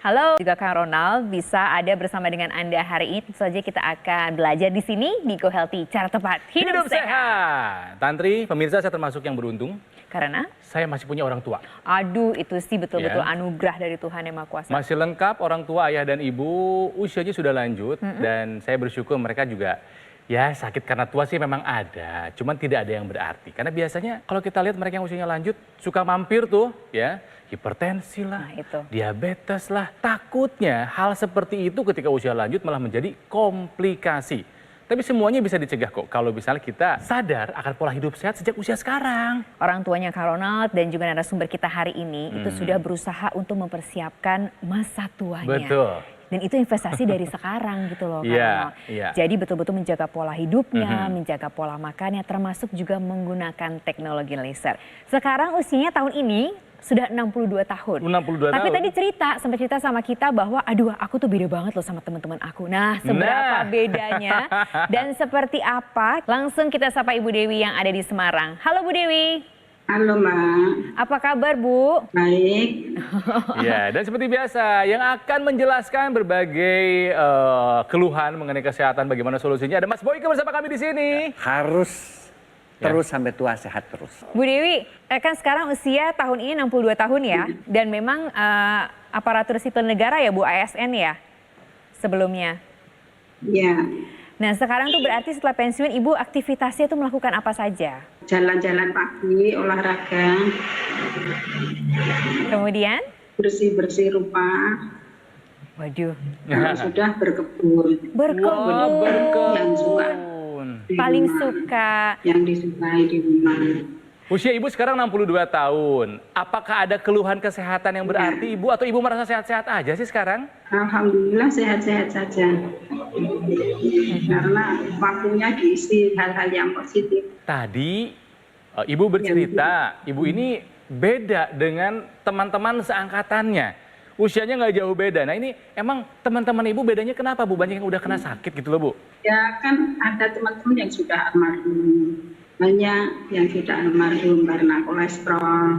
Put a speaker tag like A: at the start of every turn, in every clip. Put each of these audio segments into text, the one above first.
A: Halo, juga Kang Ronald bisa ada bersama dengan Anda hari ini. Tentu saja kita akan belajar di sini di Go Healthy, cara tepat hidup sehat.
B: Tantri, pemirsa, saya termasuk yang beruntung.
A: Karena?
B: Saya masih punya orang tua.
A: Aduh, itu sih betul-betul
B: Ya.
A: anugerah dari Tuhan Yang Maha Kuasa.
B: Masih lengkap, orang tua, ayah dan ibu usianya sudah lanjut. Dan saya bersyukur mereka juga ya sakit karena tua sih memang ada. Cuman tidak ada yang berarti. Karena biasanya kalau kita lihat mereka yang usianya lanjut suka mampir tuh ya. Hipertensi lah, diabetes lah. Takutnya hal seperti itu ketika usia lanjut malah menjadi komplikasi. Tapi semuanya bisa dicegah kok kalau misalnya kita sadar akan pola hidup sehat sejak usia sekarang.
A: Orang tuanya Kang Ronald dan juga narasumber kita hari ini itu sudah berusaha untuk mempersiapkan masa tuanya.
B: Betul.
A: Dan itu investasi dari sekarang gitu loh Kang Ronald.
B: Iya.
A: Jadi betul-betul menjaga pola hidupnya, menjaga pola makannya, termasuk juga menggunakan teknologi laser. Sekarang usianya tahun ini sudah 62 tahun.
B: 62
A: Tapi
B: tahun.
A: tadi sempat cerita sama kita bahwa aduh aku tuh beda banget loh sama teman-teman aku. Nah, seberapa bedanya dan seperti apa? Langsung kita sapa Ibu Dewi yang ada di Semarang. Halo Bu Dewi.
C: Halo Mbak.
A: Apa kabar Bu?
C: Baik.
B: Ya, dan seperti biasa yang akan menjelaskan berbagai keluhan mengenai kesehatan, bagaimana solusinya ada Mas Boyke bersama kami di sini.
D: Harus terus sampai tua sehat terus.
A: Bu Dewi, kan sekarang usia tahun ini 62 tahun ya, dan memang aparatur sipil negara ya Bu, ASN ya sebelumnya.
C: Ya,
A: Nah sekarang tuh berarti setelah pensiun Ibu aktivitasnya itu melakukan apa saja?
C: jalan-jalan pagi, olahraga,
A: Kemudian?
C: bersih-bersih rumah.
A: Waduh.
C: Kalau sudah berkebun.
A: Berkebun.
C: Yang suka di
A: Paling
C: rumah.
A: suka.
C: Yang disukai di rumah.
B: Usia Ibu sekarang 62 tahun. Apakah ada keluhan kesehatan yang berarti Ibu atau Ibu merasa sehat-sehat aja sih sekarang?
C: Alhamdulillah sehat-sehat saja. Karena waktunya diisi hal-hal yang positif.
B: Tadi Ibu bercerita, Ibu ini beda dengan teman-teman seangkatannya. Usianya nggak jauh beda. Nah ini emang teman-teman Ibu bedanya kenapa Bu? Banyak yang udah kena sakit gitu loh Bu?
C: Ya kan ada teman-teman yang sudah almarhum. Banyak yang sudah almarhum karena kolesterol.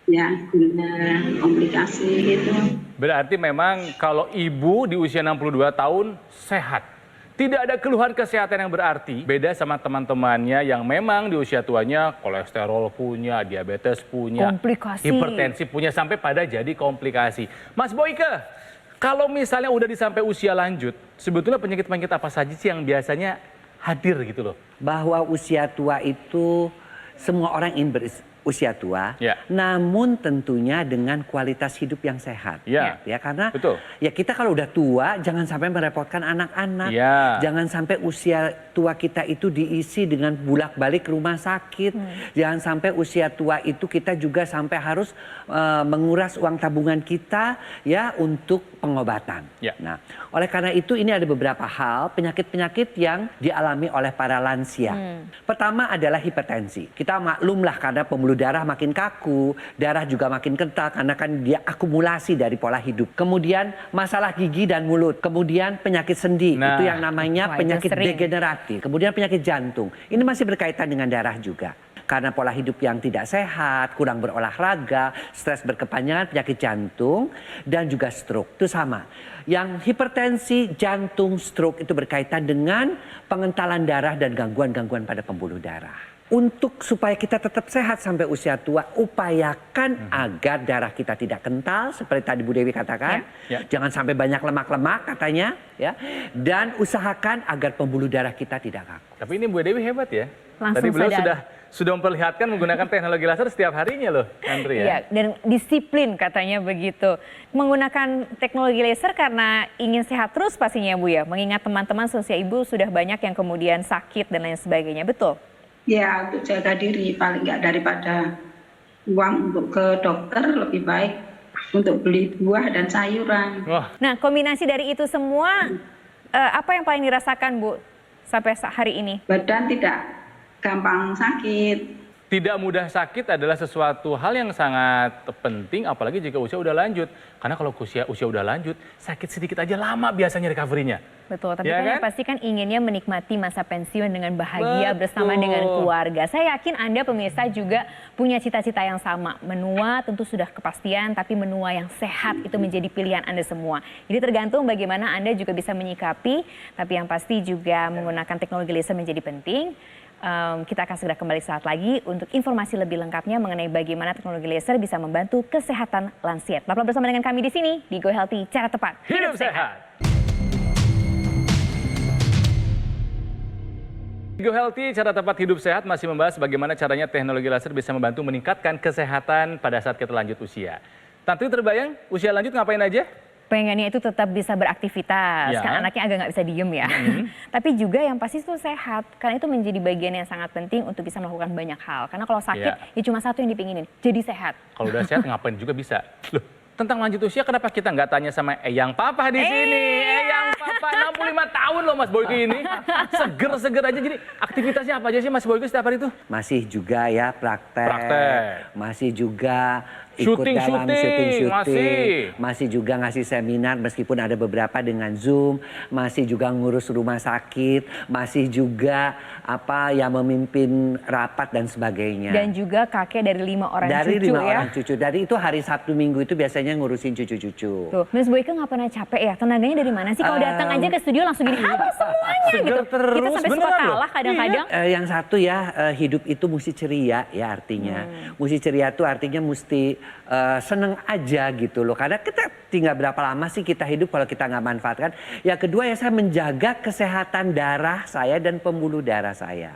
C: Ya, gula, komplikasi gitu.
B: Berarti memang kalau Ibu di usia 62 tahun sehat. Tidak ada keluhan kesehatan yang berarti. Beda sama teman-temannya yang memang di usia tuanya kolesterol punya, diabetes punya,
A: Komplikasi.
B: hipertensi punya, sampai pada jadi komplikasi. Mas Boyke, kalau misalnya udah sampai usia lanjut, sebetulnya penyakit-penyakit apa saja sih yang biasanya hadir gitu loh?
D: Bahwa usia tua itu semua orang ingin berusia tua,
B: Ya.
D: namun tentunya dengan kualitas hidup yang sehat.
B: Ya.
D: Ya karena
B: Betul.
D: ya kita kalau udah tua jangan sampai merepotkan anak-anak.
B: Ya.
D: Jangan sampai usia tua kita itu diisi dengan bolak-balik rumah sakit. Jangan sampai usia tua itu kita juga sampai harus menguras uang tabungan kita ya untuk pengobatan.
B: Ya.
D: Nah, oleh karena itu ini ada beberapa hal penyakit-penyakit yang dialami oleh para lansia. Pertama adalah hipertensi. Kita maklumlah karena pembuluh darah makin kaku, darah juga makin kental karena kan dia akumulasi dari pola hidup. Kemudian masalah gigi dan mulut. Kemudian penyakit sendi,
B: Nah.
D: itu yang namanya
A: Wah, itu
D: penyakit
A: sering.
D: degeneratif. Kemudian penyakit jantung. Ini masih berkaitan dengan darah juga. Karena pola hidup yang tidak sehat, kurang berolahraga, stres berkepanjangan, penyakit jantung, dan juga stroke. Itu sama. Yang hipertensi, jantung, stroke itu berkaitan dengan pengentalan darah dan gangguan-gangguan pada pembuluh darah. Untuk supaya kita tetap sehat sampai usia tua, upayakan agar darah kita tidak kental, seperti tadi Bu Dewi katakan.
B: Ya.
D: Jangan sampai banyak lemak-lemak katanya. Ya. Dan usahakan agar pembuluh darah kita tidak kaku.
B: Tapi ini Bu Dewi hebat ya.
A: Langsung
B: Tadi beliau
A: sadar.
B: sudah memperlihatkan menggunakan teknologi laser setiap harinya loh, Andri ya.
A: Iya, dan disiplin katanya begitu. Menggunakan teknologi laser karena ingin sehat terus pastinya Bu ya. Mengingat teman-teman seusia Ibu sudah banyak yang kemudian sakit dan lain sebagainya, betul?
C: Ya, untuk jaga diri paling nggak daripada uang untuk ke dokter lebih baik untuk beli buah dan sayuran.
B: Wah,
A: Nah, kombinasi dari itu semua, apa yang paling dirasakan Bu sampai hari ini?
C: Badan tidak gampang sakit.
B: Tidak mudah sakit adalah sesuatu hal yang sangat penting, apalagi jika usia udah lanjut. Karena kalau usia udah lanjut, sakit sedikit aja lama biasanya recovery-nya.
A: Betul, tapi
B: Ya
A: kan yang
B: kan?
A: pasti kan inginnya menikmati masa pensiun dengan bahagia
B: Betul.
A: bersama dengan keluarga. Saya yakin Anda pemirsa juga punya cita-cita yang sama. Menua tentu sudah kepastian, tapi menua yang sehat itu menjadi pilihan Anda semua. Jadi tergantung bagaimana Anda juga bisa menyikapi, tapi yang pasti juga menggunakan teknologi laser menjadi penting. Kita akan segera kembali saat lagi untuk informasi lebih lengkapnya mengenai bagaimana teknologi laser bisa membantu kesehatan lansia. Tetaplah bersama dengan kami di sini di Go Healthy, cara tepat
B: Hidup sehat. Go Healthy, cara tepat hidup sehat masih membahas bagaimana caranya teknologi laser bisa membantu meningkatkan kesehatan pada saat kita lanjut usia. Tantri terbayang usia lanjut ngapain aja?
A: Pengennya itu tetap bisa beraktivitas,
B: Ya.
A: kan anaknya agak nggak bisa diem ya. Tapi juga yang pasti itu sehat, karena itu menjadi bagian yang sangat penting untuk bisa melakukan banyak hal. Karena kalau sakit, ya cuma satu yang dipinginin, jadi sehat.
B: Kalau udah sehat ngapain juga bisa. Loh, tentang lanjut usia kenapa kita nggak tanya sama Eyang Papa di sini? Eyang Papa 65 tahun loh Mas Boyke ini. Seger-seger aja. Jadi aktivitasnya apa aja sih Mas Boyke setiap hari itu?
D: Masih juga ya praktek. Masih juga ikut
B: Syuting,
D: dalam
B: masih.
D: masih juga ngasih seminar meskipun ada beberapa dengan Zoom, masih juga ngurus rumah sakit, masih juga memimpin rapat dan sebagainya.
A: Dan juga kakek dari 5 orang
D: dari
A: cucu
D: 5
A: ya.
D: orang cucu. Dari itu hari Sabtu Minggu itu biasanya ngurusin cucu-cucu.
A: Tuh, Mas Boyke nggak pernah capek ya? Tenaganya dari mana sih? Kalau datang aja ke studio langsung gini, habis semuanya
B: Seger
A: gitu.
B: terus,
A: Kita sampai suka
B: beneran loh.
A: kalah kadang-kadang.
D: Yang satu ya, hidup itu mesti ceria ya artinya. Mesti ceria itu artinya mesti seneng aja gitu loh. Karena kita tinggal berapa lama sih kita hidup kalau kita nggak manfaatkan. Yang kedua ya saya menjaga kesehatan darah saya dan pembuluh darah saya.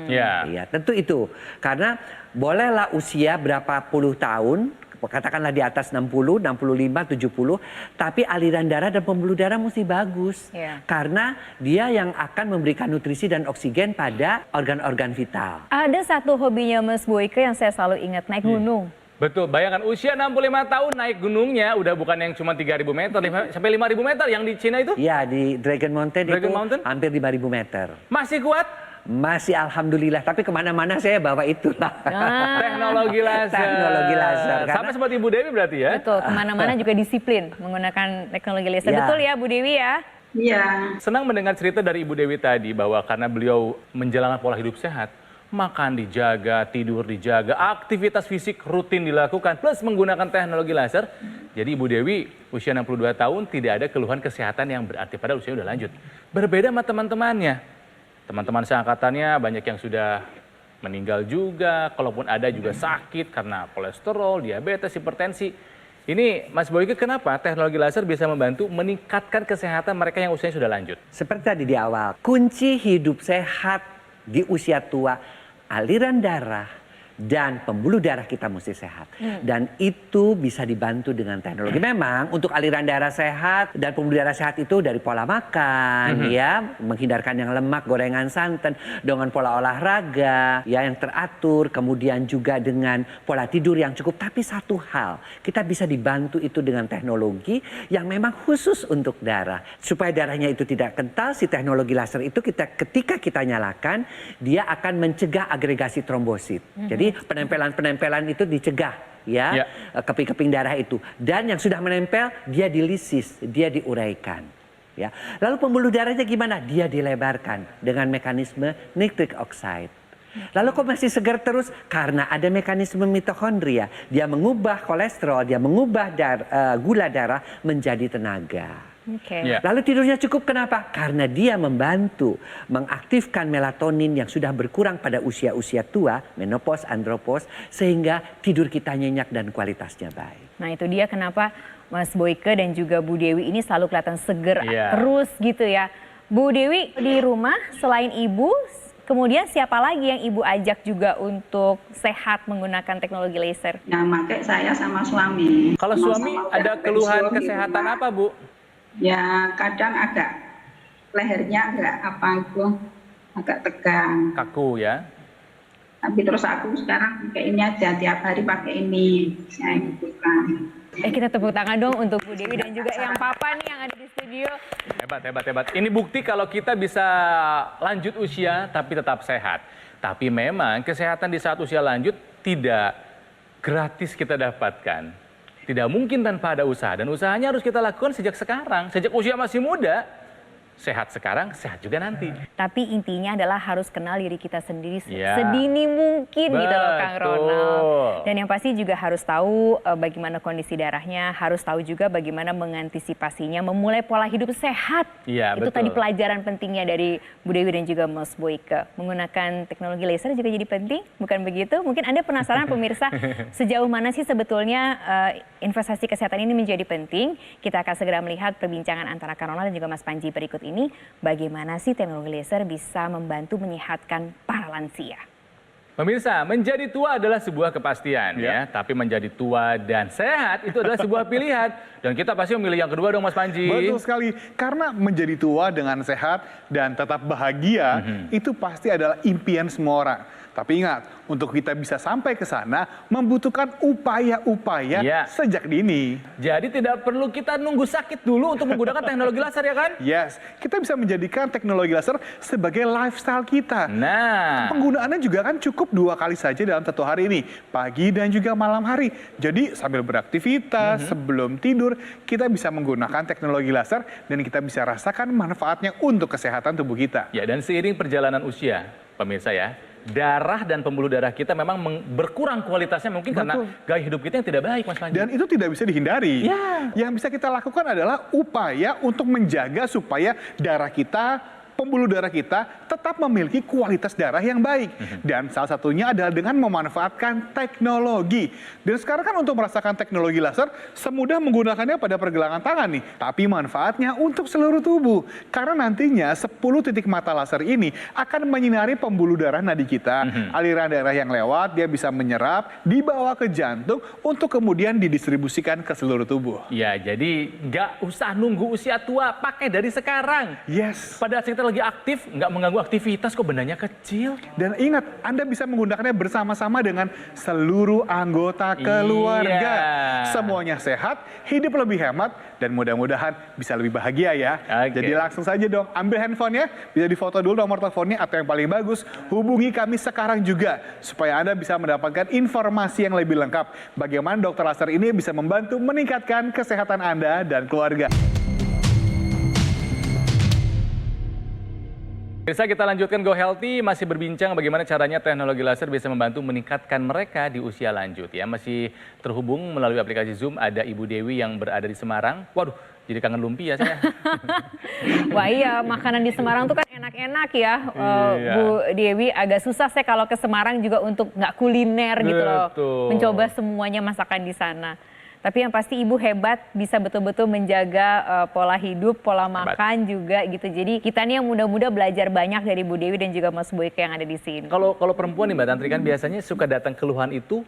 B: Ya.
D: Iya, tentu itu. Karena bolehlah usia berapa puluh tahun, katakanlah di atas 60, 65, 70, tapi aliran darah dan pembuluh darah mesti bagus.
A: Iya.
D: Karena dia yang akan memberikan nutrisi dan oksigen pada organ-organ vital.
A: Ada satu hobinya Mas Boyke yang saya selalu ingat, naik gunung.
B: Betul, bayangkan usia 65 tahun naik gunungnya udah bukan yang cuma 3.000 meter sampai 5.000 meter yang di Cina itu.
D: Iya, di Dragon Mountain
B: Dragon
D: itu
B: Mountain?
D: hampir 5.000 meter.
B: Masih kuat?
D: Masih alhamdulillah, tapi kemana-mana saya bawa itulah.
B: Teknologi laser.
D: Teknologi laser.
B: Sama seperti Ibu Dewi berarti ya?
A: Betul, kemana-mana juga disiplin menggunakan teknologi laser.
D: Ya.
A: Betul ya Bu Dewi ya?
C: Iya.
B: Senang mendengar cerita dari Ibu Dewi tadi bahwa karena beliau menjalankan pola hidup sehat, makan dijaga, tidur dijaga, aktivitas fisik rutin dilakukan, plus menggunakan teknologi laser. Jadi Ibu Dewi usia 62 tahun tidak ada keluhan kesehatan yang berarti pada usia udah lanjut. Berbeda sama teman-temannya. Teman-teman seangkatannya banyak yang sudah meninggal juga, kalaupun ada juga sakit karena kolesterol, diabetes, hipertensi. Ini Mas Boyke kenapa teknologi laser bisa membantu meningkatkan kesehatan mereka yang usianya sudah lanjut?
D: Seperti tadi di awal, kunci hidup sehat di usia tua, aliran darah dan pembuluh darah kita mesti sehat. Dan itu bisa dibantu dengan teknologi. Memang untuk aliran darah sehat dan pembuluh darah sehat itu dari pola makan, ya, menghindarkan yang lemak, gorengan santan, dengan pola olahraga, ya, yang teratur, kemudian juga dengan pola tidur yang cukup. Tapi satu hal, kita bisa dibantu itu dengan teknologi yang memang khusus untuk darah. Supaya darahnya itu tidak kental, si teknologi laser itu ketika kita nyalakan, dia akan mencegah agregasi trombosit. Jadi penempelan-penempelan itu dicegah ya, keping-keping darah itu. Dan yang sudah menempel dia dilisis, dia diuraikan. Ya. Lalu pembuluh darahnya gimana? Dia dilebarkan dengan mekanisme nitric oxide. Lalu kok masih segar terus? Karena ada mekanisme mitokondria. Dia mengubah kolesterol, dia mengubah gula darah menjadi tenaga.
A: Oke.
B: Ya.
D: Lalu tidurnya cukup kenapa? Karena dia membantu mengaktifkan melatonin yang sudah berkurang pada usia-usia tua, menopause, andropause, sehingga tidur kita nyenyak dan kualitasnya baik.
A: Nah itu dia kenapa Mas Boyke dan juga Bu Dewi ini selalu kelihatan seger
B: Iya.
A: terus gitu ya. Bu Dewi di rumah selain ibu, kemudian siapa lagi yang ibu ajak juga untuk sehat menggunakan teknologi laser?
C: Nah, pakai saya sama suami.
B: Kalau suami
C: Sama-sama
B: ada
C: udah
B: keluhan
C: pensiun di
B: kesehatan
C: rumah.
B: apa Bu?
C: Ya, kadang agak lehernya agak tegang.
B: Kaku ya?
C: Tapi terus aku sekarang pakai ini aja, tiap hari pakai ini. Saya butuhkan.
A: Kita tepuk tangan dong untuk Bu Dewi dan juga yang papa nih yang ada di studio.
B: Hebat, hebat, hebat. Ini bukti kalau kita bisa lanjut usia tapi tetap sehat. Tapi memang kesehatan di saat usia lanjut tidak gratis kita dapatkan. Tidak mungkin tanpa ada usaha. Dan usahanya harus kita lakukan sejak sekarang. Sejak usia masih muda. Sehat sekarang, sehat juga nanti.
A: Tapi intinya adalah harus kenal diri kita sendiri
B: Ya.
A: sedini mungkin gitu loh Kang
B: Betul.
A: Ronald. Dan yang pasti juga harus tahu bagaimana kondisi darahnya, harus tahu juga bagaimana mengantisipasinya, memulai pola hidup sehat.
B: Iya,
A: Itu
B: betul.
A: tadi pelajaran pentingnya dari Bu Dewi dan juga Mas Boyke. Menggunakan teknologi laser juga jadi penting, bukan begitu? Mungkin Anda penasaran pemirsa, sejauh mana sih sebetulnya investasi kesehatan ini menjadi penting? Kita akan segera melihat perbincangan antara Kang Ronald dan juga Mas Panji berikut ini, bagaimana sih teknologi laser bisa membantu menyehatkan para lansia.
B: Pemirsa, menjadi tua adalah sebuah kepastian ya, tapi menjadi tua dan sehat itu adalah sebuah pilihan. Dan kita pasti memilih yang kedua dong Mas Panji.
E: Betul sekali, karena menjadi tua dengan sehat dan tetap bahagia itu pasti adalah impian semua orang. Tapi ingat, untuk kita bisa sampai ke sana membutuhkan upaya-upaya
B: Ya.
E: sejak dini.
B: Jadi tidak perlu kita nunggu sakit dulu untuk menggunakan teknologi laser ya kan?
E: Yes, kita bisa menjadikan teknologi laser sebagai lifestyle kita.
B: Nah,
E: Penggunaannya juga kan cukup 2 kali saja dalam 1 hari ini, pagi dan juga malam hari. Jadi sambil beraktivitas, sebelum tidur, kita bisa menggunakan teknologi laser dan kita bisa rasakan manfaatnya untuk kesehatan tubuh kita.
B: ya dan seiring perjalanan usia, pemirsa ya, darah dan pembuluh darah kita memang berkurang kualitasnya mungkin karena
E: Betul.
B: gaya hidup kita yang tidak baik Mas Panji.
E: Dan itu tidak bisa dihindari.
B: Ya.
E: Yang bisa kita lakukan adalah upaya untuk menjaga supaya darah kita, pembuluh darah kita tetap memiliki kualitas darah yang baik. Dan salah satunya adalah dengan memanfaatkan teknologi. Dan sekarang kan untuk merasakan teknologi laser, semudah menggunakannya pada pergelangan tangan nih. Tapi manfaatnya untuk seluruh tubuh. Karena nantinya 10 titik mata laser ini akan menyinari pembuluh darah nadi kita. Aliran darah yang lewat, dia bisa menyerap, dibawa ke jantung untuk kemudian didistribusikan ke seluruh tubuh.
B: Ya, jadi nggak usah nunggu usia tua, pakai dari sekarang.
E: Yes.
B: Pada saat kita lagi aktif, nggak mengganggu aktivitas kok bendanya kecil.
E: Dan ingat, Anda bisa menggunakannya bersama-sama dengan seluruh anggota keluarga.
B: Iya.
E: Semuanya sehat, hidup lebih hemat, dan mudah-mudahan bisa lebih bahagia ya.
B: Oke.
E: Jadi langsung saja dong, ambil handphonenya, bisa difoto dulu nomor teleponnya atau yang paling bagus, hubungi kami sekarang juga. Supaya Anda bisa mendapatkan informasi yang lebih lengkap. Bagaimana dokter laser ini bisa membantu meningkatkan kesehatan Anda dan keluarga.
B: Bisa kita lanjutkan Go Healthy, masih berbincang bagaimana caranya teknologi laser bisa membantu meningkatkan mereka di usia lanjut ya. Masih terhubung melalui aplikasi Zoom, ada Ibu Dewi yang berada di Semarang. Waduh, jadi kangen lumpia saya.
A: Wah iya, makanan di Semarang tuh kan enak-enak ya.
B: Iya.
A: Bu Dewi, agak susah saya kalau ke Semarang juga untuk nggak kuliner gitu loh.
B: Betul.
A: Mencoba semuanya masakan di sana. Tapi yang pasti Ibu hebat, bisa betul-betul menjaga pola hidup, pola makan juga gitu. Jadi kita nih yang muda-muda belajar banyak dari Bu Dewi dan juga Mas Boyke yang ada di sini.
B: Kalau perempuan nih Mbak Tantri kan biasanya suka datang keluhan itu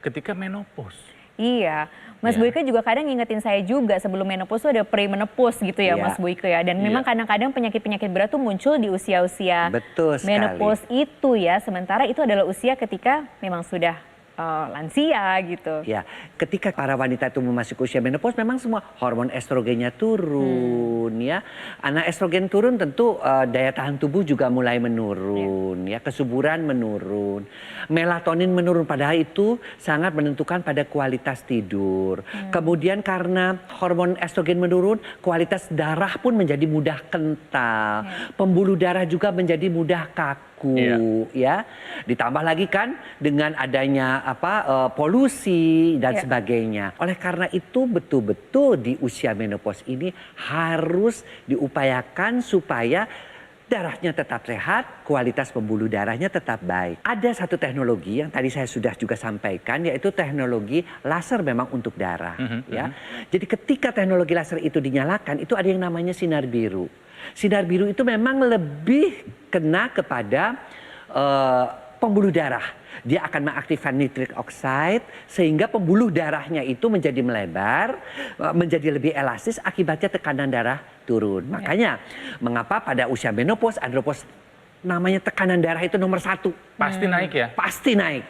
B: ketika menopause.
A: Iya, Mas
B: Iya.
A: Boyke juga kadang ngingetin saya juga sebelum menopause tuh ada pre-menopause gitu ya
D: Iya.
A: Mas Boyke ya. Dan memang kadang-kadang penyakit-penyakit berat tuh muncul di usia-usia
D: Betul sekali.
A: menopause itu ya. Sementara itu adalah usia ketika memang sudah lansia gitu.
D: Ya, ketika para wanita itu memasuki usia menopause, memang semua hormon estrogennya turun ya. Anak estrogen turun, tentu daya tahan tubuh juga mulai menurun ya, kesuburan menurun, melatonin menurun. Padahal itu sangat menentukan pada kualitas tidur. Kemudian karena hormon estrogen menurun, kualitas darah pun menjadi mudah kental, pembuluh darah juga menjadi mudah kaku. Ya, ditambah lagi kan dengan adanya polusi dan sebagainya. Oleh karena itu betul-betul di usia menopause ini harus diupayakan supaya darahnya tetap sehat, kualitas pembuluh darahnya tetap baik. Ada satu teknologi yang tadi saya sudah juga sampaikan, yaitu teknologi laser memang untuk darah. Ya, jadi ketika teknologi laser itu dinyalakan, itu ada yang namanya sinar biru. Sinar biru itu memang lebih kena kepada pembuluh darah. Dia akan mengaktifkan nitric oxide sehingga pembuluh darahnya itu menjadi melebar, menjadi lebih elastis, akibatnya tekanan darah turun. Makanya mengapa pada usia menopause, andropause, namanya tekanan darah itu nomor 1.
B: Pasti naik ya?
D: Pasti naik.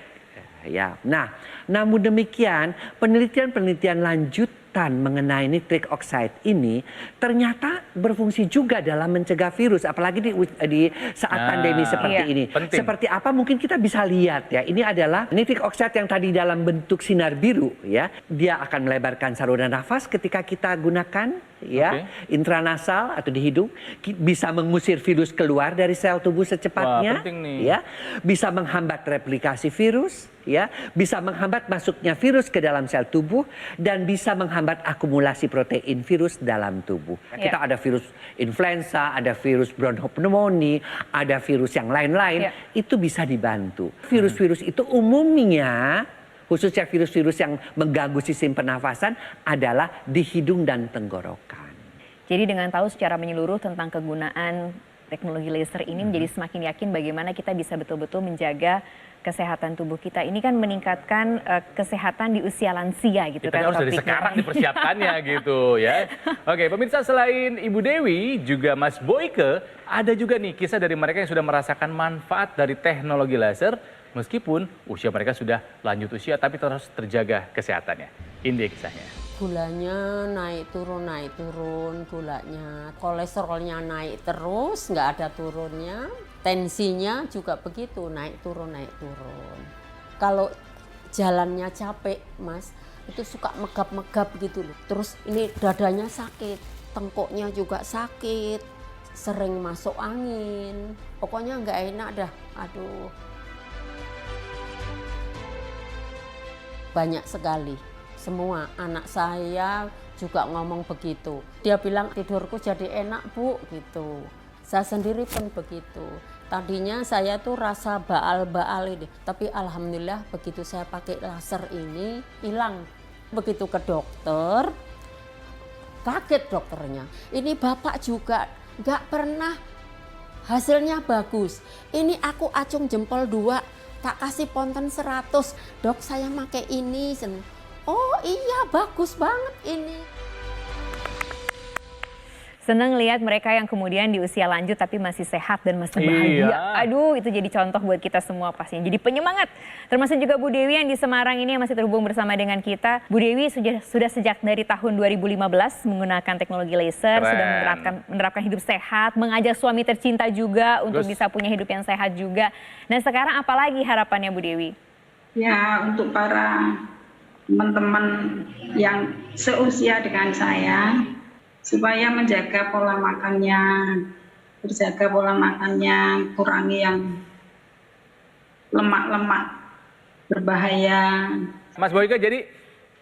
D: Ya. Nah, namun demikian penelitian-penelitian lanjut ketakutan mengenai nitric oxide ini ternyata berfungsi juga dalam mencegah virus, apalagi di saat pandemi seperti
A: iya,
D: ini.
B: penting.
D: Seperti apa mungkin kita bisa lihat ya. Ini adalah nitric oxide yang tadi dalam bentuk sinar biru ya. Dia akan melebarkan saluran nafas ketika kita gunakan ya, intranasal atau di hidung, bisa mengusir virus keluar dari sel tubuh secepatnya.
B: Wah, penting nih.
D: Ya, bisa menghambat replikasi virus, ya, bisa menghambat masuknya virus ke dalam sel tubuh dan bisa menghambat akumulasi protein virus dalam tubuh. Kita ada virus influenza, ada virus bronchopneumonia, ada virus yang lain-lain, itu bisa dibantu. Virus-virus itu umumnya, khususnya virus-virus yang mengganggu sistem pernafasan, adalah di hidung dan tenggorokan.
A: Jadi dengan tahu secara menyeluruh tentang kegunaan teknologi laser ini menjadi semakin yakin bagaimana kita bisa betul-betul menjaga kesehatan tubuh kita. Ini kan meningkatkan kesehatan di usia lansia gitu
B: Kita
A: kan
B: harus dari
A: topiknya.
B: sekarang dipersiapkannya gitu ya. Oke, pemirsa, selain Ibu Dewi juga Mas Boyke, ada juga nih kisah dari mereka yang sudah merasakan manfaat dari teknologi laser meskipun usia mereka sudah lanjut usia tapi terus terjaga kesehatannya. Ini dia kisahnya.
F: Gulanya naik turun gulanya. Kolesterolnya naik terus, nggak ada turunnya. Tensinya juga begitu, naik turun. Kalau jalannya capek, Mas, itu suka megap-megap gitu loh. Terus ini dadanya sakit, tengkuknya juga sakit, sering masuk angin. Pokoknya nggak enak dah, aduh. Banyak sekali. Semua anak saya juga ngomong begitu. Dia bilang tidurku jadi enak Bu gitu. Saya sendiri pun begitu. Tadinya saya tuh rasa baal-baal ini. Tapi alhamdulillah begitu saya pakai laser ini hilang. Begitu ke dokter, kaget dokternya. Ini Bapak juga nggak pernah hasilnya bagus. Ini aku acung jempol 2, tak kasih ponten 100. Dok saya pakai ini. Oh iya, bagus banget ini.
A: Senang lihat mereka yang kemudian di usia lanjut tapi masih sehat dan masih bahagia.
B: Iya.
A: Aduh, itu jadi contoh buat kita semua pastinya. Jadi penyemangat. Termasuk juga Bu Dewi yang di Semarang ini yang masih terhubung bersama dengan kita. Bu Dewi sudah sejak dari tahun 2015 menggunakan teknologi laser,
B: Keren.
A: sudah menerapkan hidup sehat, mengajak suami tercinta juga untuk bisa punya hidup yang sehat juga. Dan sekarang apalagi harapannya Bu Dewi?
C: Ya, untuk para teman-teman yang seusia dengan saya, supaya menjaga pola makannya, berjaga pola makannya, kurangi yang lemak-lemak berbahaya.
B: Mas Boyke, jadi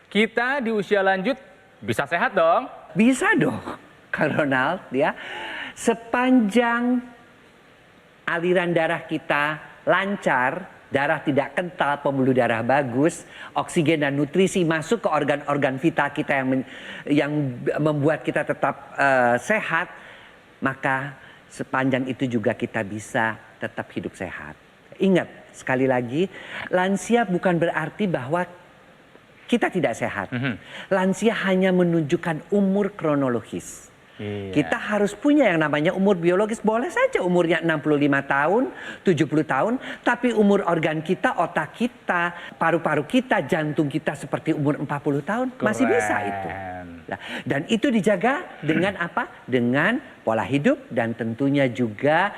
B: kita di usia lanjut bisa sehat dong?
D: Bisa dong, Kang Ronald ya. Sepanjang aliran darah kita lancar, darah tidak kental, pembuluh darah bagus, oksigen dan nutrisi masuk ke organ-organ vital kita yang membuat kita tetap sehat, maka sepanjang itu juga kita bisa tetap hidup sehat. Ingat, sekali lagi, lansia bukan berarti bahwa kita tidak sehat. Lansia hanya menunjukkan umur kronologis.
B: Iya.
D: Kita harus punya yang namanya umur biologis. Boleh saja umurnya 65 tahun, 70 tahun. Tapi umur organ kita, otak kita, paru-paru kita, jantung kita seperti umur 40 tahun. Masih bisa itu. Nah, dan itu dijaga dengan apa? Dengan pola hidup dan tentunya juga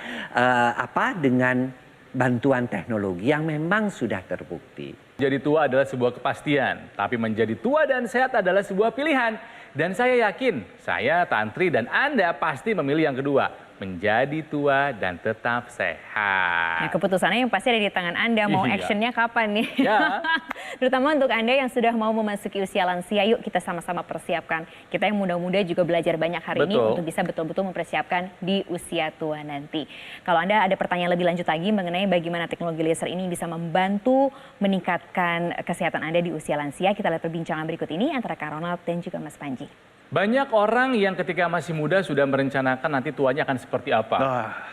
D: dengan bantuan teknologi yang memang sudah terbukti.
B: Jadi tua adalah sebuah kepastian, tapi menjadi tua dan sehat adalah sebuah pilihan. Dan saya yakin, saya, Tantri, dan Anda pasti memilih yang kedua. Menjadi tua dan tetap sehat.
A: Nah, keputusannya yang pasti ada di tangan Anda. Mau
B: Iya.
A: actionnya kapan nih?
B: Ya.
A: Terutama untuk Anda yang sudah mau memasuki usia lansia, yuk kita sama-sama persiapkan. Kita yang muda-muda juga belajar banyak hari ini untuk bisa betul-betul mempersiapkan di usia tua nanti. Kalau Anda ada pertanyaan lebih lanjut lagi mengenai bagaimana teknologi laser ini bisa membantu meningkatkan kesehatan Anda di usia lansia, kita lihat perbincangan berikut ini antara Kak Ronald dan juga Mas Panji.
B: Banyak orang yang ketika masih muda sudah merencanakan nanti tuanya akan seperti apa.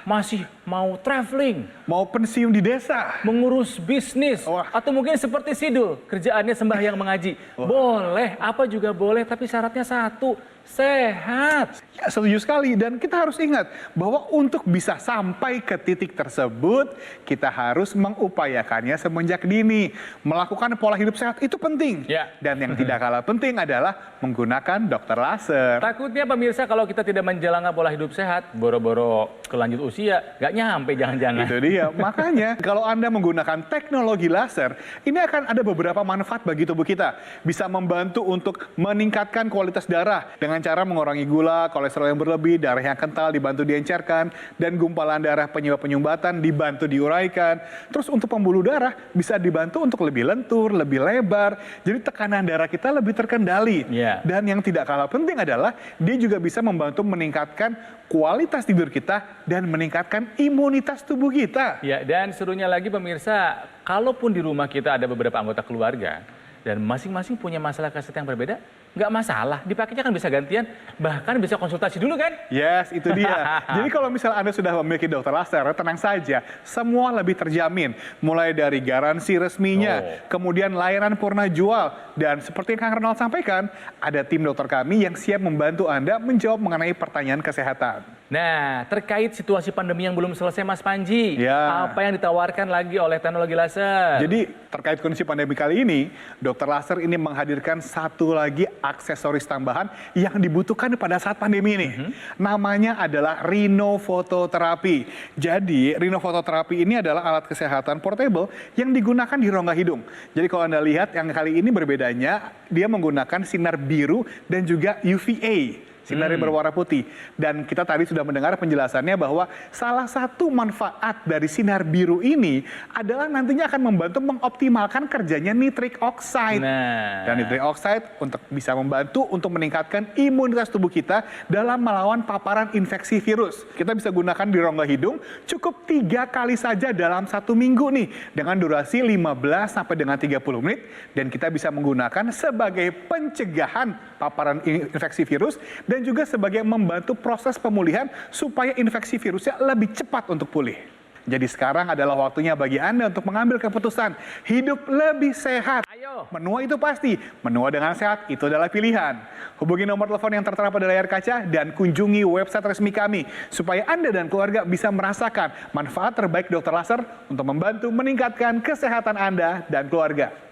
B: masih mau traveling,
E: Mau pensiun di desa.
B: mengurus bisnis,
E: Wah.
B: atau mungkin seperti Sidul, kerjaannya sembahyang mengaji. Boleh, apa juga boleh, tapi syaratnya satu, sehat.
E: Ya, setuju sekali. Dan kita harus ingat bahwa untuk bisa sampai ke titik tersebut, kita harus mengupayakannya semenjak dini. Melakukan pola hidup sehat itu penting.
B: Ya.
E: Dan yang tidak kalah penting adalah menggunakan dokter laser.
B: Takutnya pemirsa kalau kita tidak menjalankan pola hidup sehat, boro-boro kelanjut usia, nggak nyampe jangan-jangan.
E: Itu dia. Makanya kalau Anda menggunakan teknologi laser, ini akan ada beberapa manfaat bagi tubuh kita. Bisa membantu untuk meningkatkan kualitas darah dengan cara mengurangi gula, kolesterol yang berlebih, darah yang kental dibantu diencerkan, dan gumpalan darah penyebab penyumbatan dibantu diuraikan. Terus untuk pembuluh darah bisa dibantu untuk lebih lentur, lebih lebar. Jadi tekanan darah kita lebih terkendali.
B: Iya.
E: Dan yang tidak kalah penting adalah dia juga bisa membantu meningkatkan kualitas tidur kita dan meningkatkan imunitas tubuh kita.
B: Ya, dan serunya lagi pemirsa, kalaupun di rumah kita ada beberapa anggota keluarga dan masing-masing punya masalah kesehatan yang berbeda, nggak masalah, dipakainya kan bisa gantian, bahkan bisa konsultasi dulu kan?
E: Yes, itu dia. Jadi kalau misalnya Anda sudah memiliki dokter laser, tenang saja, semua lebih terjamin. Mulai dari garansi resminya, kemudian layanan purna jual, dan seperti yang Kang Ronald sampaikan, ada tim dokter kami yang siap membantu Anda menjawab mengenai pertanyaan kesehatan.
B: Nah, terkait situasi pandemi yang belum selesai Mas Panji,
E: Ya.
B: apa yang ditawarkan lagi oleh teknologi laser?
E: Jadi terkait kondisi pandemi kali ini, dokter laser ini menghadirkan satu lagi aksesoris tambahan yang dibutuhkan pada saat pandemi ini. Namanya adalah rinofototerapi. Jadi rinofototerapi ini adalah alat kesehatan portable yang digunakan di rongga hidung. Jadi kalau Anda lihat yang kali ini berbedanya, dia menggunakan sinar biru dan juga UVA. Sinar yang berwarna putih. Dan kita tadi sudah mendengar penjelasannya bahwa salah satu manfaat dari sinar biru ini adalah nantinya akan membantu mengoptimalkan kerjanya nitric oxide.
B: Nah.
E: Dan nitric oxide untuk bisa membantu untuk meningkatkan imunitas tubuh kita dalam melawan paparan infeksi virus. Kita bisa gunakan di rongga hidung cukup 3 kali saja dalam 1 minggu nih. Dengan durasi 15 sampai dengan 30 menit. Dan kita bisa menggunakan sebagai pencegahan paparan infeksi virus dan juga sebagai membantu proses pemulihan supaya infeksi virusnya lebih cepat untuk pulih. Jadi sekarang adalah waktunya bagi Anda untuk mengambil keputusan hidup lebih sehat.
B: Ayo.
E: Menua itu pasti, menua dengan sehat itu adalah pilihan. Hubungi nomor telepon yang tertera pada layar kaca dan kunjungi website resmi kami supaya Anda dan keluarga bisa merasakan manfaat terbaik dokter laser untuk membantu meningkatkan kesehatan Anda dan keluarga.